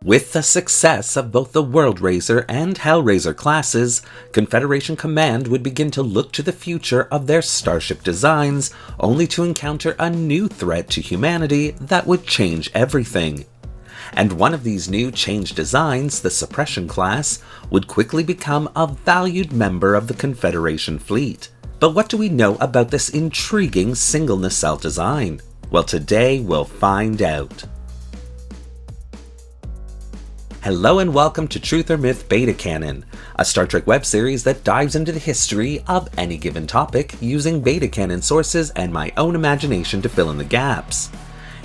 With the success of both the Worldraiser and Hellraiser classes, Confederation Command would begin to look to the future of their Starship designs, only to encounter a new threat to humanity that would change everything. And one of these new changed designs, the Suppression Class, would quickly become a valued member of the Confederation fleet. But what do we know about this intriguing single nacelle design? Well, today we'll find out. Hello and welcome to Truth or Myth Beta Canon, a Star Trek web series that dives into the history of any given topic using beta canon sources and my own imagination to fill in the gaps.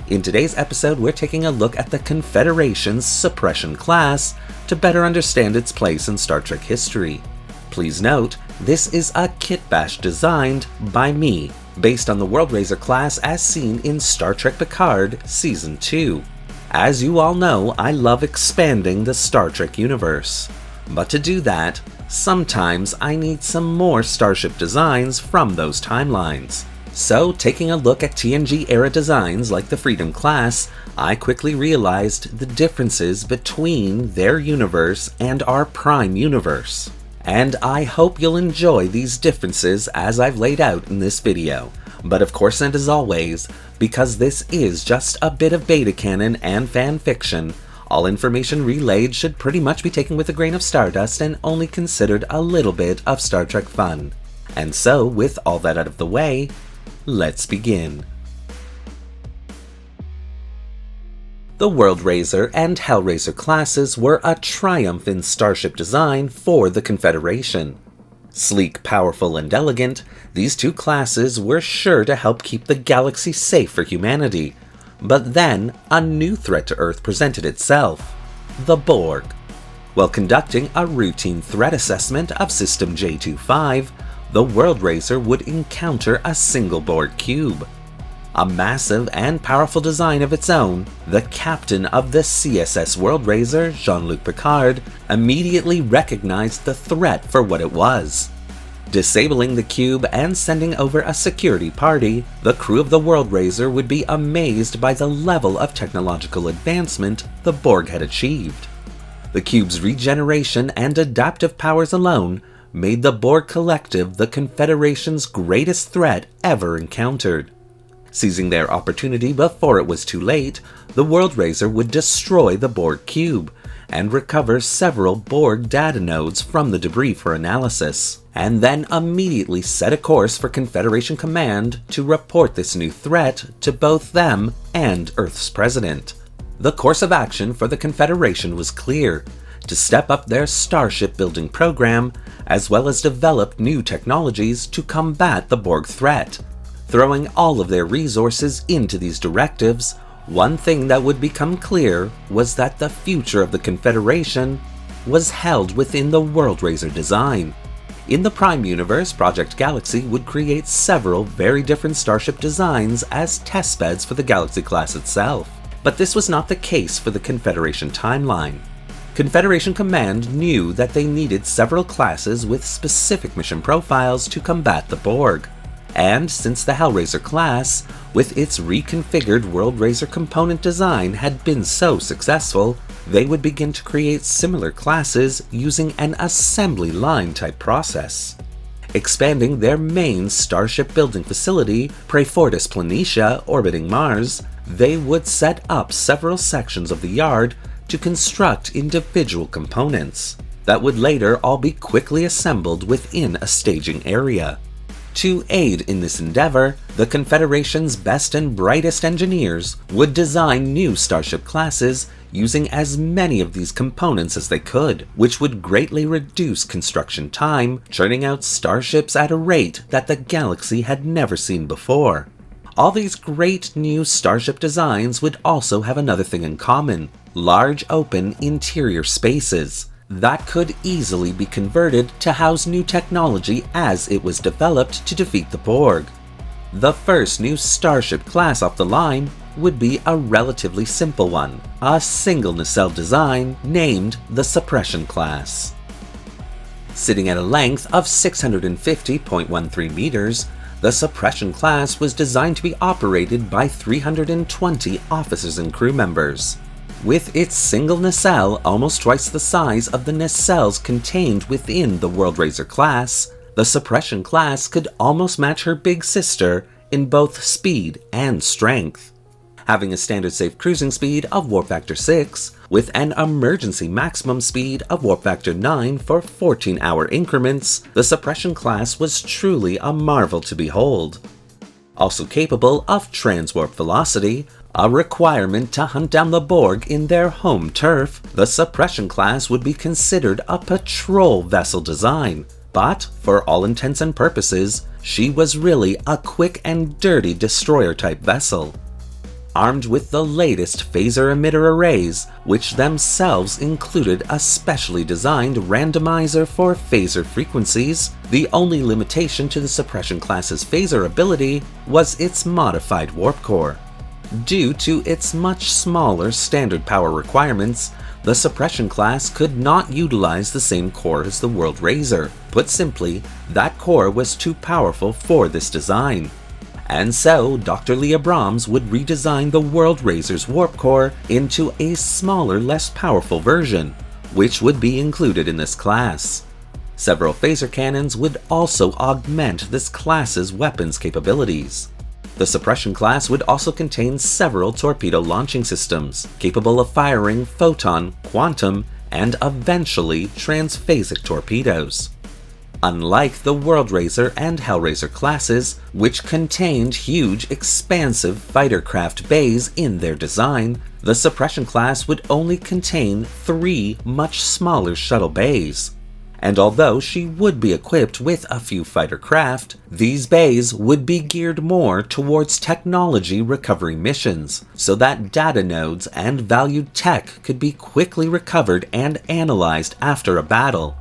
In today's episode, we're taking a look at the Confederation's Suppression Class to better understand its place in Star Trek history. Please note, this is a Kitbashed designed by me, based on the Worldraiser class as seen in Star Trek Picard Season 2. As you all know, I love expanding the Star Trek universe. But to do that, sometimes I need some more Starship designs from those timelines. So, taking a look at TNG-era designs like the Freedom class, I quickly realized the differences between their universe and our Prime universe. And I hope you'll enjoy these differences as I've laid out in this video. But of course, and as always, because this is just a bit of beta canon and fan fiction, all information relayed should pretty much be taken with a grain of stardust and only considered a little bit of Star Trek fun. And so, with all that out of the way, let's begin. The Worldraiser and Hellraiser classes were a triumph in Starship design for the Confederation. Sleek, powerful, and elegant, these two classes were sure to help keep the galaxy safe for humanity. But then, a new threat to Earth presented itself: the Borg. While conducting a routine threat assessment of System J25, the Worldraiser would encounter a single Borg cube. A massive and powerful design of its own, the captain of the CSS Worldraiser, Jean-Luc Picard, immediately recognized the threat for what it was. Disabling the cube and sending over a security party, the crew of the Worldraiser would be amazed by the level of technological advancement the Borg had achieved. The cube's regeneration and adaptive powers alone made the Borg Collective the Confederation's greatest threat ever encountered. Seizing their opportunity before it was too late, the Worldraiser would destroy the Borg cube and recover several Borg data nodes from the debris for analysis, and then immediately set a course for Confederation Command to report this new threat to both them and Earth's president. The course of action for the Confederation was clear: to step up their Starship building program, as well as develop new technologies to combat the Borg threat. Throwing all of their resources into these directives, one thing that would become clear was that the future of the Confederation was held within the Worldraiser design. In the Prime universe, Project Galaxy would create several very different Starship designs as testbeds for the Galaxy class itself. But this was not the case for the Confederation timeline. Confederation Command knew that they needed several classes with specific mission profiles to combat the Borg. And since the Hellraiser class, with its reconfigured Worldraiser component design, had been so successful, they would begin to create similar classes using an assembly line type process. Expanding their main Starship building facility, Prefortis Planitia, orbiting Mars, they would set up several sections of the yard to construct individual components that would later all be quickly assembled within a staging area. To aid in this endeavor, the Confederation's best and brightest engineers would design new Starship classes using as many of these components as they could, which would greatly reduce construction time, churning out Starships at a rate that the galaxy had never seen before. All these great new Starship designs would also have another thing in common: large open interior spaces that could easily be converted to house new technology as it was developed to defeat the Borg. The first new Starship class off the line would be a relatively simple one, a single nacelle design named the Suppression Class. Sitting at a length of 650.13 meters, the Suppression Class was designed to be operated by 320 officers and crew members. With its single nacelle almost twice the size of the nacelles contained within the Worldraiser class, the Suppression class could almost match her big sister in both speed and strength. Having a standard safe cruising speed of warp factor 6, with an emergency maximum speed of warp factor 9 for 14-hour increments, the Suppression class was truly a marvel to behold. Also capable of transwarp velocity, a requirement to hunt down the Borg in their home turf, the Suppression class would be considered a patrol vessel design, but for all intents and purposes, she was really a quick and dirty destroyer-type vessel. Armed with the latest phaser emitter arrays, which themselves included a specially designed randomizer for phaser frequencies, the only limitation to the Suppression class's phaser ability was its modified warp core. Due to its much smaller standard power requirements, the Suppression class could not utilize the same core as the Worldraiser. Put simply, that core was too powerful for this design. And so, Dr. Leah Brahms would redesign the Worldraiser's warp core into a smaller, less powerful version, which would be included in this class. Several phaser cannons would also augment this class's weapons capabilities. The Suppression class would also contain several torpedo launching systems, capable of firing photon, quantum, and eventually transphasic torpedoes. Unlike the Worldraiser and Hellraiser classes, which contained huge, expansive fighter craft bays in their design, the Suppression class would only contain 3 much smaller shuttle bays. And although she would be equipped with a few fighter craft, these bays would be geared more towards technology recovery missions, so that data nodes and valued tech could be quickly recovered and analyzed after a battle.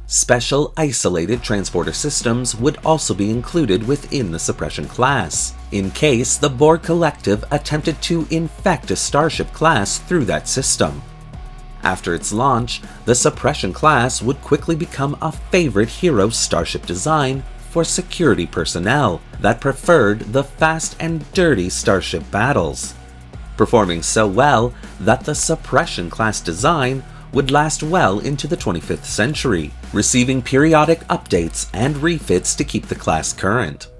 Special isolated transporter systems would also be included within the Suppression class, in case the Borg Collective attempted to infect a Starship class through that system. After its launch, the Suppression class would quickly become a favorite hero Starship design for security personnel that preferred the fast and dirty Starship battles, performing so well that the Suppression class design would last well into the 25th century, receiving periodic updates and refits to keep the class current.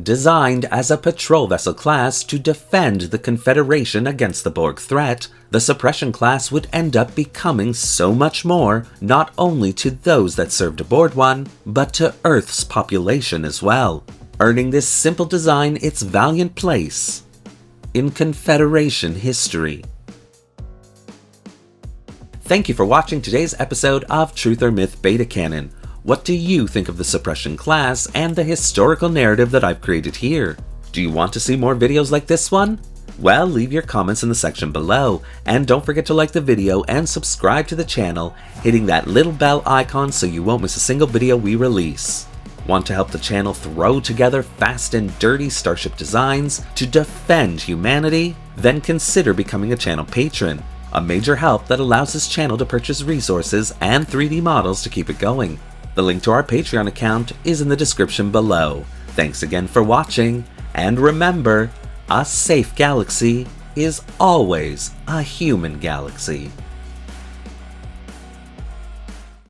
Designed as a patrol vessel class to defend the Confederation against the Borg threat, the Suppression class would end up becoming so much more, not only to those that served aboard one, but to Earth's population as well, earning this simple design its valiant place in Confederation history. Thank you for watching today's episode of Truth or Myth Beta Canon. What do you think of the Suppression class and the historical narrative that I've created here? Do you want to see more videos like this one? Well, leave your comments in the section below, and don't forget to like the video and subscribe to the channel, hitting that little bell icon so you won't miss a single video we release. Want to help the channel throw together fast and dirty Starship designs to defend humanity? Then consider becoming a channel patron, a major help that allows this channel to purchase resources and 3D models to keep it going. The link to our Patreon account is in the description below. Thanks again for watching, and remember, a safe galaxy is always a human galaxy.